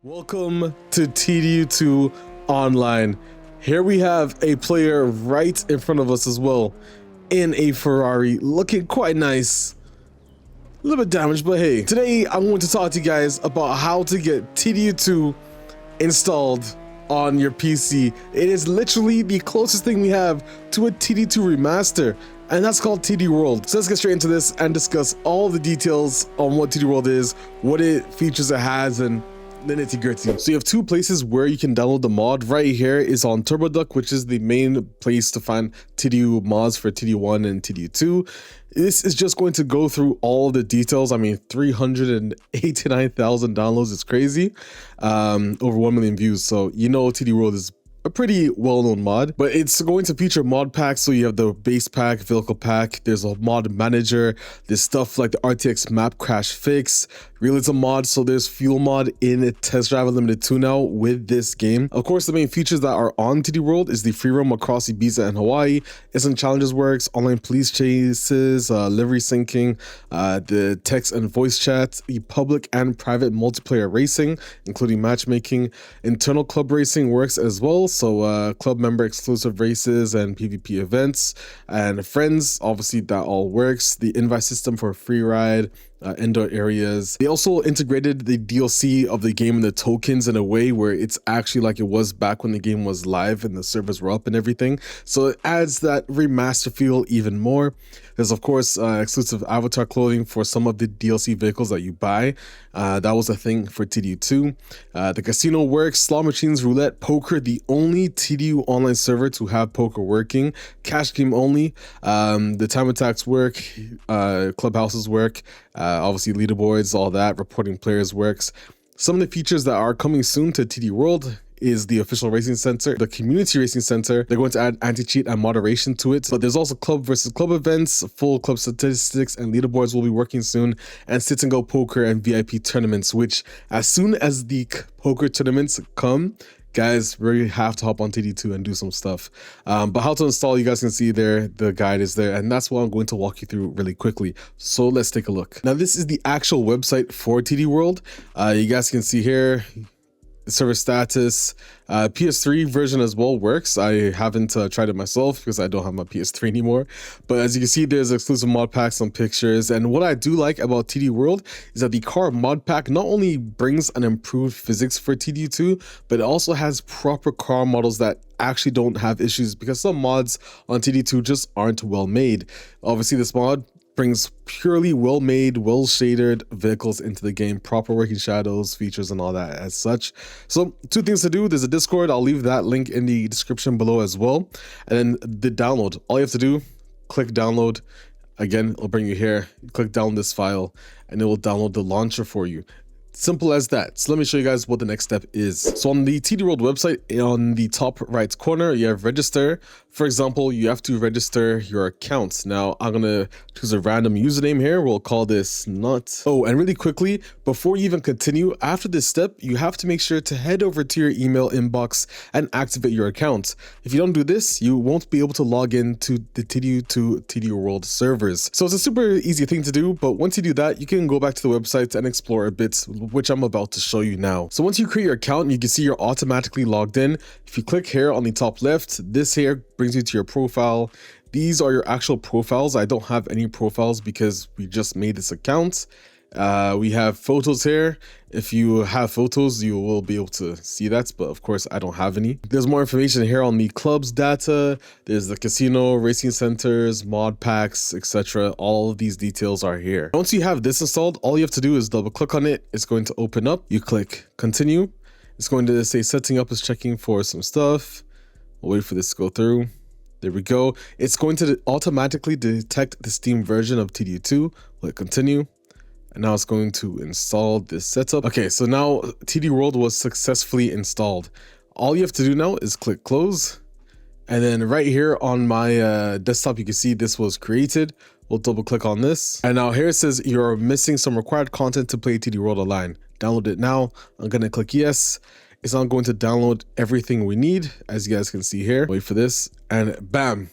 Welcome to TDU2 Online. Here we have a player right in front of us as well, in a Ferrari, looking quite nice. A little bit damaged, but hey. Today, I'm going to talk to you guys about how to get TDU2 installed on your PC. It is literally the closest thing we have to a TDU2 Remaster, and that's called TDU World. So let's get straight into this and discuss all the details on what TDU World is, what features it has, and the nitty-gritty. So you have two places where you can download the mod. Right here is on TurboDuck, which is the main place to find TDU mods for TDU1 and TDU2. This is just going to go through all the details. I mean, 389,000 downloads is crazy. Over 1 million views. So you know TDU World is a pretty well-known mod, but it's going to feature mod packs. So you have the base pack, vehicle pack, there's a mod manager, there's stuff like the RTX map crash fix, realism mod, so there's fuel mod in Test Drive Unlimited 2 now with this game. Of course, the main features that are on TD World is the free roam across Ibiza and Hawaii, instant challenges works, online police chases, livery syncing, the text and voice chat, the public and private multiplayer racing, including matchmaking, internal club racing works as well. So club member exclusive races and PvP events, and friends, obviously that all works. The invite system for free ride, indoor areas. They also integrated the DLC of the game and the tokens in a way where it's actually like it was back when the game was live and the servers were up and everything. So it adds that remaster feel even more. There's of course exclusive avatar clothing for some of the DLC vehicles that you buy. That was a thing for TDU2. The casino works, slot machines, roulette, poker, the only TDU online server to have poker working, cash game only. The time attacks work, clubhouses work, obviously leaderboards, all that, reporting players works. Some of the features that are coming soon to TD World is the official racing center, the community racing center. They're going to add anti-cheat and moderation to it, but there's also club versus club events, full club statistics and leaderboards will be working soon, and sit and go poker and VIP tournaments, which as soon as the poker tournaments come, guys, we have to hop on TD2 and do some stuff. But how to install, you guys can see there, the guide is there, and that's what I'm going to walk you through really quickly. So let's take a look. Now, this is the actual website for TD World. You guys can see here, server status, PS3 version as well works. I haven't tried it myself because I don't have my PS3 anymore, but as you can see, there's exclusive mod packs, some pictures, and what I do like about TD World is that the car mod pack not only brings an improved physics for TDU2, but it also has proper car models that actually don't have issues, because some mods on TD2 just aren't well made. Obviously this mod brings purely well-made, well-shaded vehicles into the game, proper working shadows, features, and all that as such. So two things to do. There's a Discord. I'll leave that link in the description below as well. And then the download. All you have to do, click download. Again, it'll bring you here. Click down this file, and it will download the launcher for you. Simple as that. So let me show you guys what the next step is. So on the TD World website, on the top right corner, you have register. For example, you have to register your account. Now I'm gonna choose a random username here. We'll call this Nut. Oh, and really quickly, before you even continue, after this step, you have to make sure to head over to your email inbox and activate your account. If you don't do this, you won't be able to log into the TDU2 TDU World servers. So it's a super easy thing to do, but once you do that, you can go back to the website and explore a bit, which I'm about to show you now. So once you create your account, you can see you're automatically logged in. If you click here on the top left, this here brings you to your profile. These are your actual profiles. I don't have any profiles because we just made this account. We have photos here. If you have photos, you will be able to see that, but of course I don't have any. There's more information here on the club's data. There's the casino, racing centers, mod packs, etc. All of these details are here. Once you have this installed, all you have to do is double click on it. It's going to open up. You click continue. It's going to say setting up is checking for some stuff. We'll wait for this to go through. There we go. It's going to automatically detect the Steam version of TDU2. Click continue. And now it's going to install this setup. Okay, so now TD World was successfully installed. All you have to do now is click close. And then right here on my desktop, you can see this was created. We'll double click on this. And now here it says you're missing some required content to play TD World Online. Download it now. I'm gonna click yes. It's not going to download everything we need, as you guys can see here. Wait for this, and bam.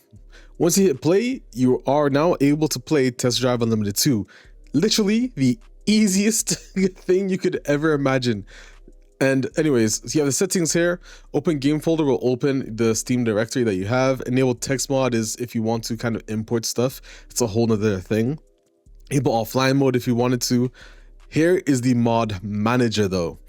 Once you hit play, you are now able to play Test Drive Unlimited 2. Literally the easiest thing you could ever imagine. And anyways, so you have the settings here. Open game folder will open the Steam directory that you have. Enable text mod is if you want to kind of import stuff. It's a whole nother thing. Enable offline mode if you wanted to. Here is the mod manager though.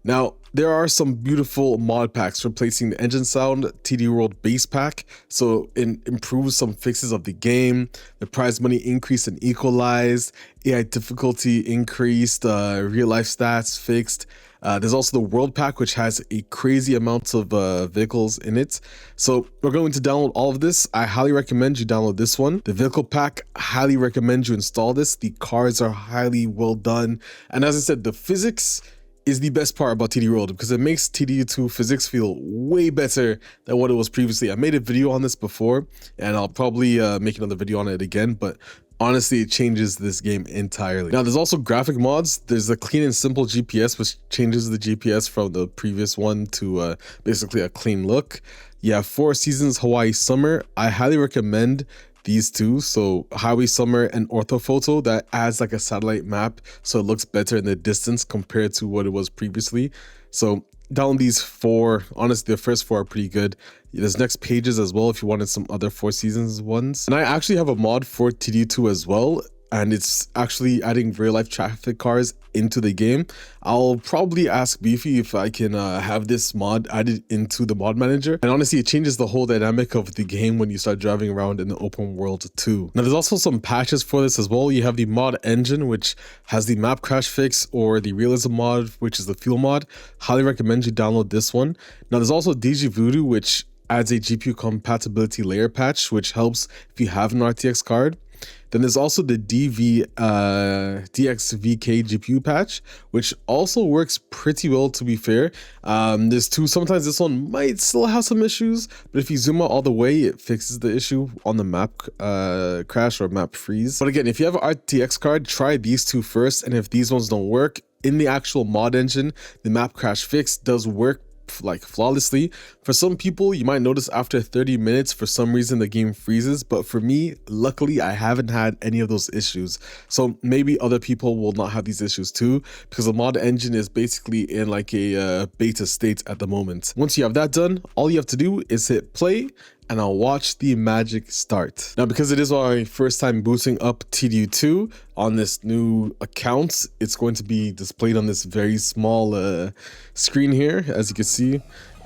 Now, there are some beautiful mod packs replacing the engine sound TDU World base pack, so it improves some fixes of the game. The prize money increased and equalized, AI difficulty increased, real life stats fixed. There's also the world pack, which has a crazy amount of vehicles in it. So we're going to download all of this. I highly recommend you download this one. The vehicle pack, highly recommend you install this. The cars are highly well done. And as I said, the physics is the best part about TDU World because it makes TDU2 physics feel way better than what it was previously. I made a video on this before and I'll probably make another video on it again, but honestly, it changes this game entirely. Now, there's also graphic mods. There's the clean and simple GPS, which changes the GPS from the previous one to basically a clean look. You have 4 seasons Hawaii Summer. I highly recommend these two. So Highway Summer and Orthophoto, that adds like a satellite map so it looks better in the distance compared to what it was previously. So down these 4, honestly the first 4 are pretty good. There's next pages as well if you wanted some other 4 seasons ones. And I actually have a mod for TDU2 as well, and it's actually adding real life traffic cars into the game. I'll probably ask Beefy if I can have this mod added into the mod manager. And honestly, it changes the whole dynamic of the game when you start driving around in the open world too. Now, there's also some patches for this as well. You have the mod engine, which has the map crash fix, or the realism mod, which is the fuel mod. Highly recommend you download this one. Now, there's also DG Voodoo, which adds a GPU compatibility layer patch, which helps if you have an RTX card. Then there's also the DXVK GPU patch, which also works pretty well, to be fair. There's 2, sometimes this one might still have some issues, but if you zoom out all the way, it fixes the issue on the map crash or map freeze. But again, if you have an RTX card, try these 2 first, and if these ones don't work, in the actual mod engine, the map crash fix does work like flawlessly. For some people, you might notice after 30 minutes for some reason the game freezes, but for me, luckily I haven't had any of those issues. So maybe other people will not have these issues too, because the mod engine is basically in like a beta state at the moment. Once you have that done, all you have to do is hit play and I'll watch the magic start. Now, because it is my first time booting up TDU2 on this new account, it's going to be displayed on this very small screen here, as you can see.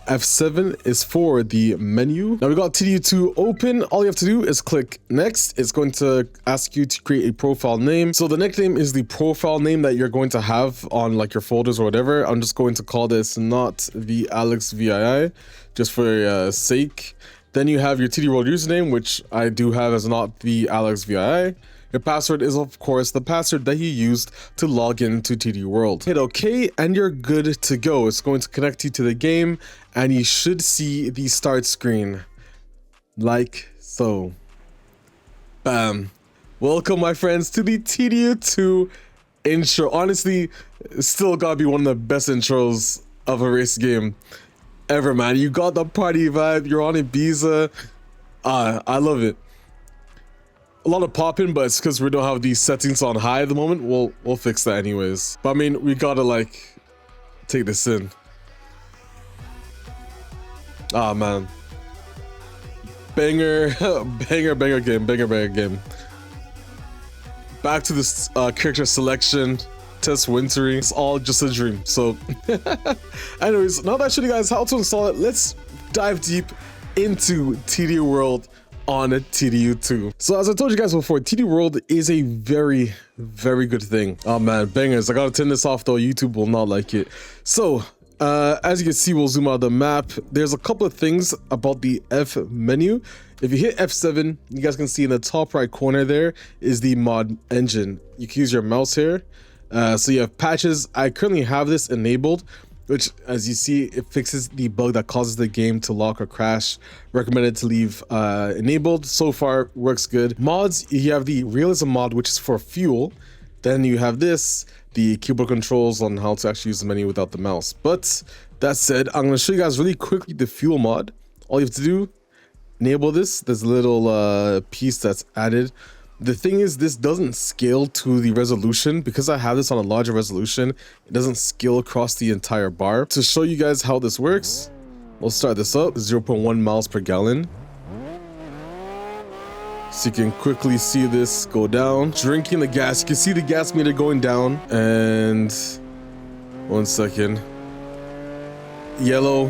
F7 is for the menu. Now we got TDU2 open. All you have to do is click next. It's going to ask you to create a profile name. So the nickname is the profile name that you're going to have on like your folders or whatever. I'm just going to call this not the Alex VII just for sake. Then you have your TDU World username, which I do have as not the Alex VII. Your password is, of course, the password that you used to log into TDU World. Hit OK, and you're good to go. It's going to connect you to the game, and you should see the start screen. Like so. Bam. Welcome, my friends, to the TDU2 intro. Honestly, still gotta be one of the best intros of a race game ever, man. You got the party vibe. You're on Ibiza. I love it. A lot of popping, but it's because we don't have these settings on high at the moment. We'll fix that anyways. But I mean, we gotta like take this in. Ah, man. Banger, banger game. Back to this character selection. Test wintry. It's all just a dream. So anyways, now that I showed you guys how to install it, let's dive deep into TDU World on TDU2. So as I told you guys before, TDU World is a very, very good thing. Oh man, bangers. I gotta turn this off though. YouTube will not like it. So as you can see, we'll zoom out the map. There's a couple of things about the F menu. If you hit F7, you guys can see in the top right corner there is the mod engine. You can use your mouse here. So you have patches. I currently have this enabled, which, as you see, it fixes the bug that causes the game to lock or crash. Recommended to leave enabled. So far, works good. Mods, you have the realism mod, which is for fuel. Then you have this, the keyboard controls on how to actually use the menu without the mouse. But that said, I'm going to show you guys really quickly the fuel mod. All you have to do, enable this. There's a little piece that's added. The thing is, this doesn't scale to the resolution. Because I have this on a larger resolution, it doesn't scale across the entire bar. To show you guys how this works, we'll start this up, 0.1 miles per gallon. So you can quickly see this go down. Drinking the gas, you can see the gas meter going down. And 1 second. Yellow.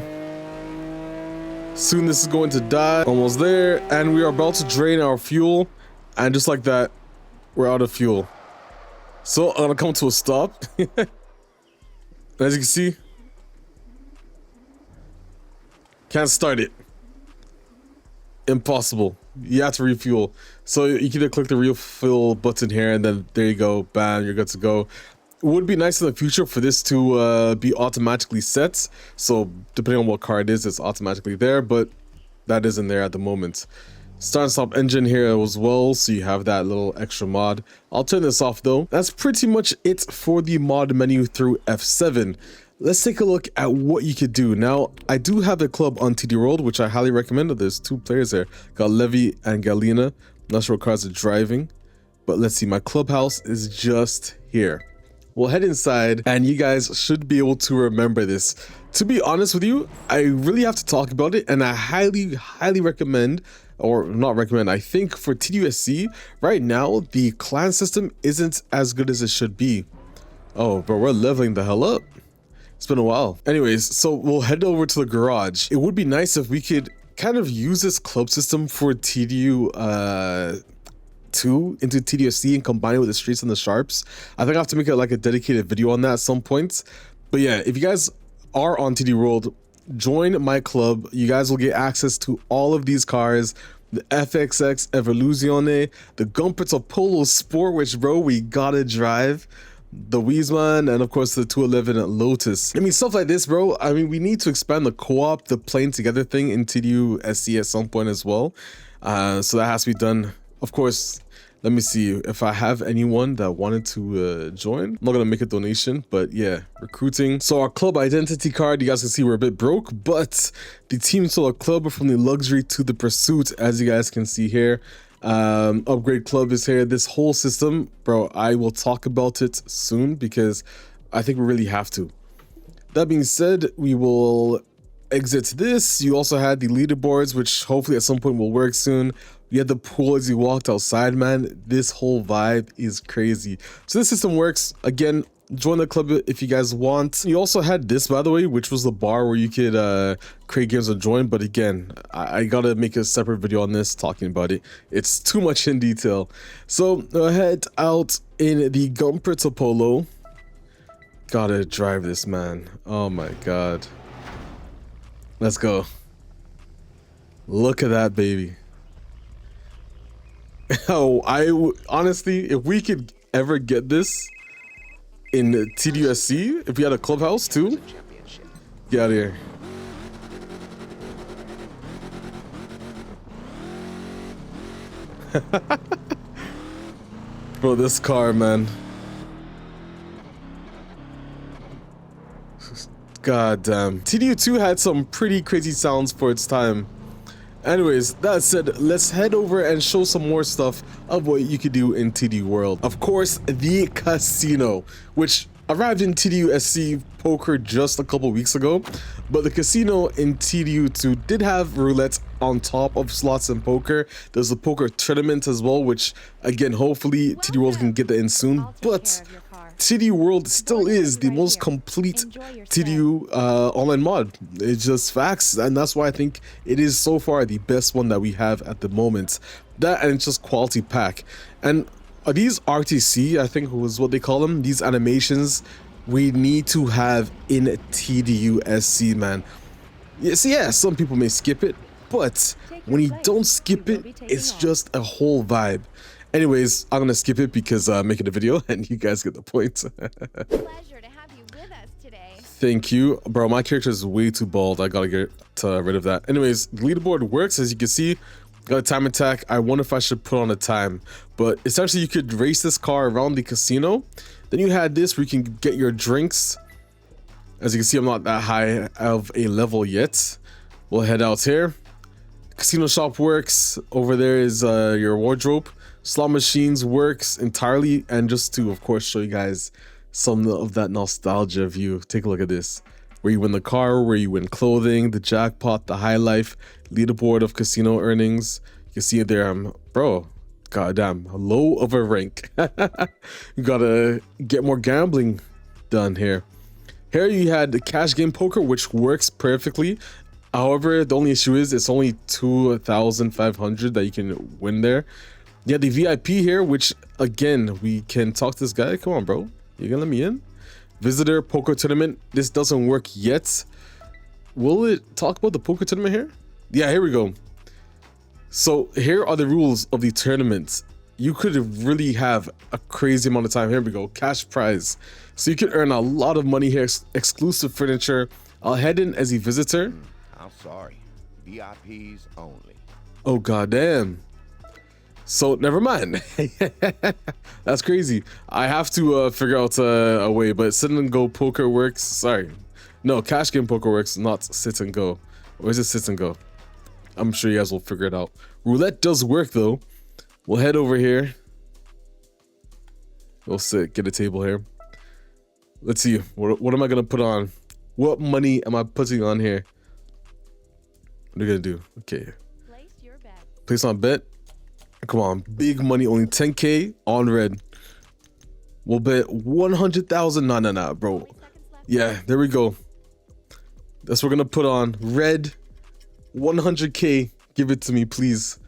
Soon this is going to die. Almost there. And we are about to drain our fuel. And just like that, we're out of fuel. So I'm gonna come to a stop. As you can see, can't start it. Impossible. You have to refuel. So you can either click the refuel button here, and then there you go, bam, you're good to go. It would be nice in the future for this to be automatically set. So depending on what car it is, it's automatically there, but that isn't there at the moment. Start and stop engine here as well, so you have that little extra mod. I'll turn this off though. That's pretty much it for the mod menu through F7. Let's take a look at what you could do. Now, I do have a club on TDU World, which I highly recommend. There's 2 players there. Got Levy and Galina. Not sure what cars are driving. But let's see, my clubhouse is just here. We'll head inside, and you guys should be able to remember this. To be honest with you, I really have to talk about it, and I highly recommend, or not recommend, I think for TDUSC, right now, the clan system isn't as good as it should be. Oh, but we're leveling the hell up. It's been a while. Anyways, so we'll head over to the garage. It would be nice if we could kind of use this club system for TDU2 into TDUSC and combine it with the streets and the sharps. I think I have to make it like a dedicated video on that at some point. But yeah, if you guys are on TDU World, join my club. You guys will get access to all of these cars. The FXX Evoluzione, the Gumperto Polo Sport, which bro, we gotta drive. The Wiesmann, and of course the 211 Lotus. I mean, stuff like this, bro. I mean, we need to expand the co-op, the playing together thing in TDUSC at some point as well. So that has to be done. Of course, let me see if I have anyone that wanted to join. I'm not gonna make a donation, but yeah, recruiting. So our club identity card, you guys can see we're a bit broke, but the team solar club from the luxury to the pursuit, as you guys can see here. Upgrade club is here. This whole system, bro, I will talk about it soon because I think we really have to. That being said, we will exit this. You also had the leaderboards, which hopefully at some point will work soon. You had the pool as you walked outside, man. This whole vibe is crazy. So this system works. Again, join the club if you guys want. You also had this, by the way, which was the bar where you could create games and join. But again, I gotta make a separate video on this talking about it. It's too much in detail. So head out in the Gumperto Polo. Gotta drive this, man. Oh my god. Let's go. Look at that, baby. Oh, honestly, if we could ever get this in TDUSC, if we had a clubhouse too, get out of here. Bro, this car, man. God damn. TDU2 had some pretty crazy sounds for its time. Anyways, that said, let's head over and show some more stuff of what you could do in TDU World. Of course, the casino, which arrived in TDUSC poker just a couple weeks ago, but the casino in TDU2 did have roulette on top of slots and poker. There's a poker tournament as well, which again, hopefully TDU World can get that in soon, but TDU World still is the most complete TDU online mod. It's just facts, and that's why I think it is so far the best one that we have at the moment. That, and it's just quality pack. And these RTC, I think was what they call them, these animations, we need to have in TDUSC, man. Yes, yeah, some people may skip it, but when you don't skip it, it's just a whole vibe. Anyways, I'm gonna skip it because I'm making a video and you guys get the point. Pleasure to have you with us today. Thank you. Bro, my character is way too bald. I gotta get rid of that. Anyways, the leaderboard works, as you can see. Got a time attack. I wonder if I should put on a time. But essentially, you could race this car around the casino. Then you had this where you can get your drinks. As you can see, I'm not that high of a level yet. We'll head out here. Casino shop works. Over there is your wardrobe. slot machines works entirely. And just to, of course, show you guys some of that nostalgia view, take a look at this. Where you win the car, where you win clothing, the jackpot, the high life, leaderboard of casino earnings. You can see it there, bro. Goddamn, low of a rank. You gotta get more gambling done here. Here you had the cash game poker, which works perfectly. However, the only issue is it's only 2,500 that you can win there. You had the VIP here, which again, we can talk to this guy. Come on, bro. You gonna let me in? Visitor poker tournament. This doesn't work yet. Will it talk about the poker tournament here? Yeah, here we go. So here are the rules of the tournament. You could really have a crazy amount of time. Here we go. Cash prize. So you could earn a lot of money here. Exclusive furniture. I'll head in as a visitor. I'm sorry. VIPs only. Oh, goddamn. So never mind. That's crazy. I have to figure out a way, but sit and go poker works. Sorry. No, cash game poker works, not sit and go. Or is it sit and go? I'm sure you guys will figure it out. Roulette does work though. We'll head over here. We'll sit, get a table here. Let's see. What am I gonna put on? What money am I putting on here? What are you gonna do? Okay. Place your bet. Place on bet. Come on, big money, only 10K on red. We'll bet 100,000. Nah, bro. 3 seconds left. Yeah, there we go. That's what we're gonna put on red. 100K. Give it to me, please.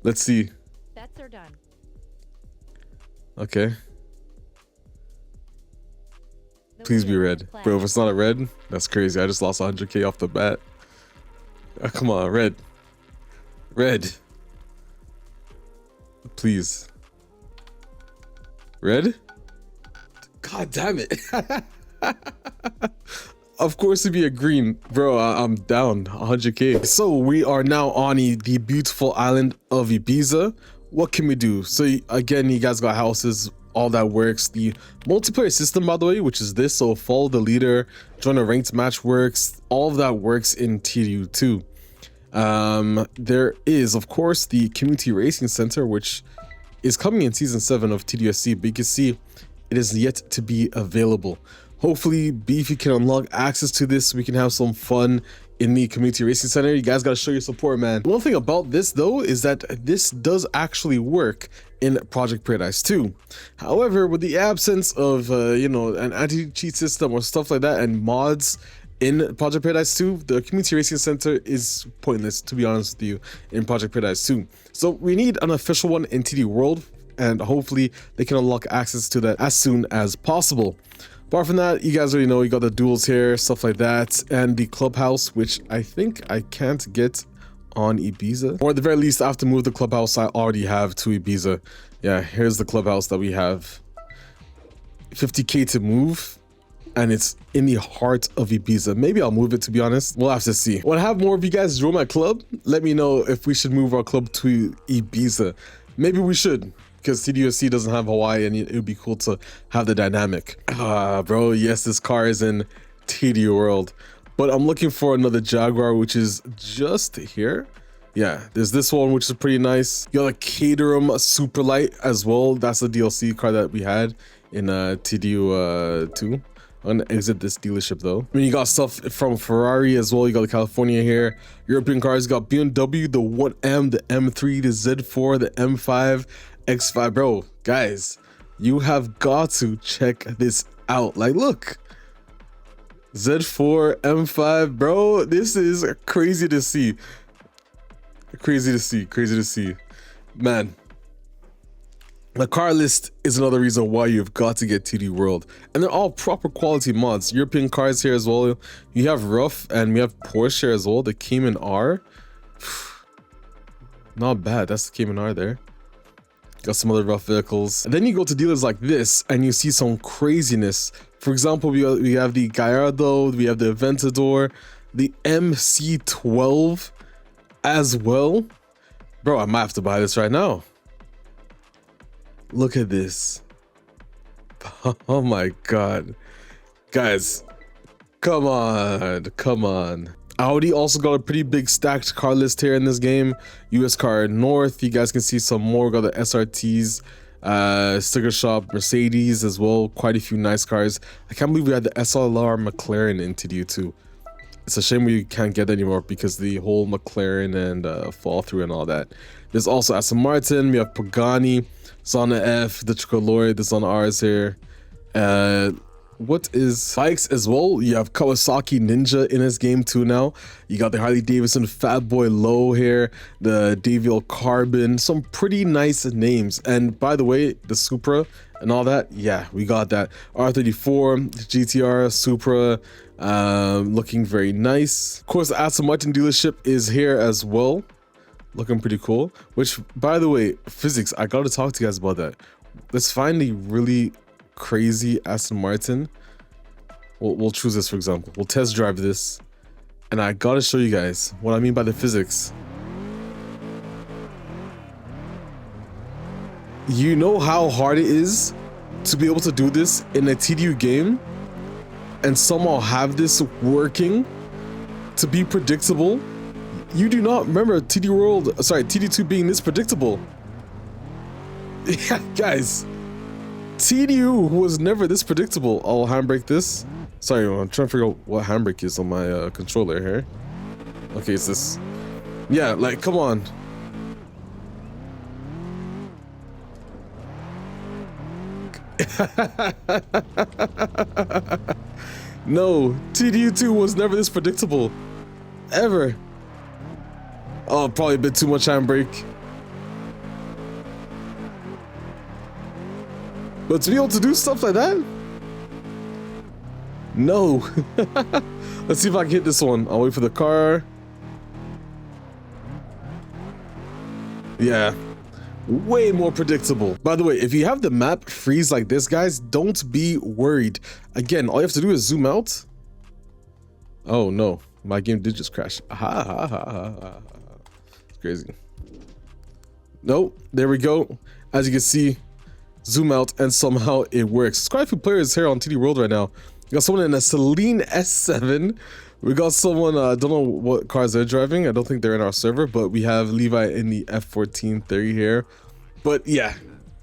Let's see. Bets are done. Okay. The Please be wheel red. is playing. Bro, if it's not a red, that's crazy. I just lost 100K off the bat. Come on, red. Red. Please. Red? God damn it. Of course it'd be a green. Bro, I'm down 100K. So we are now on the beautiful island of Ibiza. What can we do? So again, you guys got houses, all that works. The multiplayer system, by the way, which is this, so follow the leader, join a ranked match works. All of that works in TDU2. There is, of course, the Community Racing Center, which is coming in Season 7 of TDUSC, but you can see it is yet to be available. Hopefully, Beefy can unlock access to this so we can have some fun in the Community Racing Center. You guys got to show your support, man. One thing about this, though, is that this does actually work in Project Paradise 2. However, with the absence of, you know, an anti-cheat system or stuff like that and mods in Project Paradise 2, the Community Racing Center is pointless, to be honest with you, in Project Paradise 2. So we need an official one in TDU World, and hopefully they can unlock access to that as soon as possible. Apart from that, you guys already know you got the duels here, stuff like that, and the clubhouse, which I think I can't get on Ibiza. Or at the very least, I have to move the clubhouse I already have to Ibiza. Yeah, here's the clubhouse that we have. 50K to move, and it's in the heart of Ibiza. Maybe I'll move it, to be honest. We'll have to see. When I have more of you guys join my club, let me know if we should move our club to Ibiza. Maybe we should, because TDUSC doesn't have Hawaii, and it would be cool to have the dynamic. Bro, yes, this car is in TDU World, but I'm looking for another Jaguar, which is just here. Yeah, there's this one, which is pretty nice. You got a Caterham Superlight as well. That's the DLC car that we had in TDU2. I'm gonna exit this dealership though. I mean, you got stuff from Ferrari as well. You got the California here. European cars, you got BMW, the 1M, the M3, the Z4, the M5, X5. Bro, guys, you have got to check this out. Like, look. Z4, M5, bro. This is crazy to see. Crazy to see. Man. The car list is another reason why you've got to get TD World. And they're all proper quality mods. European cars here as well. You have Rough, and we have Porsche here as well. The Cayman R. Not bad. That's the Cayman R there. Got some other rough vehicles. And then you go to dealers like this, and you see some craziness. For example, we have the Gallardo, we have the Aventador, the MC12 as well. Bro, I might have to buy this right now. Look at this. Oh my god. Guys, come on. Audi also got a pretty big stacked car list here in this game. US Car North, you guys can see some more. We got the SRTs, sticker shop, Mercedes as well. Quite a few nice cars. I can't believe we had the SLR McLaren in TDU2. It's a shame we can't get that anymore because the whole McLaren and fall through and all that. There's also Aston Martin. We have Pagani, Zona F, the Tricolore, the Zona R's here. What is bikes as well? You have Kawasaki Ninja in this game too now. You got the Harley Davidson Fat Boy Low here, the Davial Carbon, some pretty nice names. And by the way, the Supra and all that, yeah, we got that. R34, GTR, Supra, looking very nice. Of course, the Aston Martin dealership is here as well, looking pretty cool. Which, by the way, physics, I gotta talk to you guys about that. Let's find a really crazy Aston Martin. We'll choose this, for example. We'll test drive this, and I gotta show you guys what I mean by the physics. You know how hard it is to be able to do this in a TDU game and somehow have this working to be predictable? You do not remember TDU2 being this predictable. Yeah, guys. TDU was never this predictable. I'll handbrake this. Sorry, I'm trying to figure out what handbrake is on my controller here. Okay, it's this. Yeah, like, come on. No, TDU2 was never this predictable. Ever. Oh, probably a bit too much handbrake. But to be able to do stuff like that? No. Let's see if I can hit this one. I'll wait for the car. Yeah. Way more predictable. By the way, if you have the map freeze like this, guys, don't be worried. Again, all you have to do is zoom out. Oh no, my game did just crash. It's crazy. Nope, there we go. As you can see, zoom out and somehow it works. There's quite a few players here on TDU World right now. We got someone in a Celine S7. We got someone, I don't know what cars they're driving. I don't think they're in our server, but we have Levi in the F1430 here. But yeah,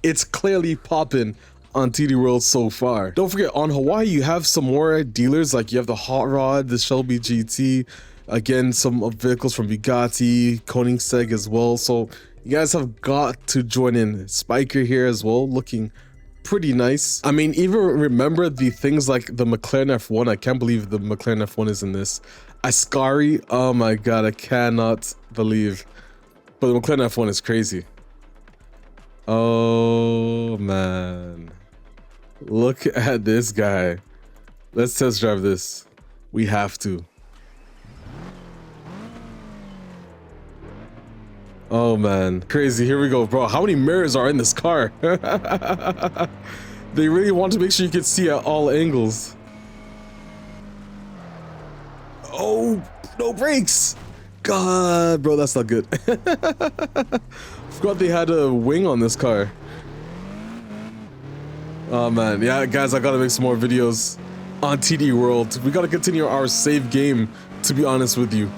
it's clearly popping on TDU World so far. Don't forget, on Hawaii, you have some more dealers. Like you have the Hot Rod, the Shelby GT. Again, some vehicles from Bugatti, Koenigsegg as well. So you guys have got to join in. Spiker here as well, looking pretty nice. I mean, even remember the things like the McLaren F1. I can't believe the McLaren F1 is in this. Ascari, oh my god, I cannot believe. But the McLaren F1 is crazy. Oh man, look at this guy. Let's test drive this. We have to. Oh man, crazy. Here we go, bro. How many mirrors are in this car? They really want to make sure you can see at all angles. Oh, no brakes. God, bro, that's not good. Forgot they had a wing on this car. Oh man, yeah, guys, I gotta make some more videos on TDU World. We gotta continue our save game, to be honest with you.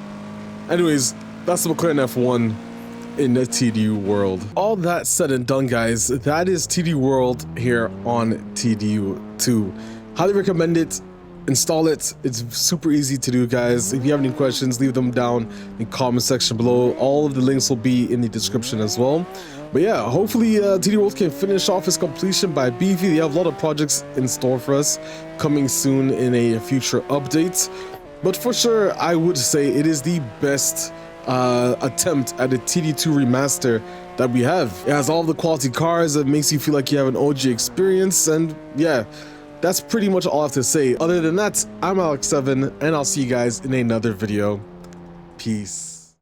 Anyways, that's the McLaren F1 in the TDU World. All that said and done, guys, that is TDU World here on TDU2. Highly recommend it. Install it. It's super easy to do, guys. If you have any questions, leave them down in the comment section below. All of the links will be in the description as well. But yeah, hopefully TDU World can finish off its completion by Beefy. They have a lot of projects in store for us coming soon in a future update. But for sure, I would say it is the best attempt at a TD2 remaster that we have. It has all the quality cars. It makes you feel like you have an OG experience, and yeah, that's pretty much all I have to say. Other than that, I'm Alex7, and I'll see you guys in another video. Peace.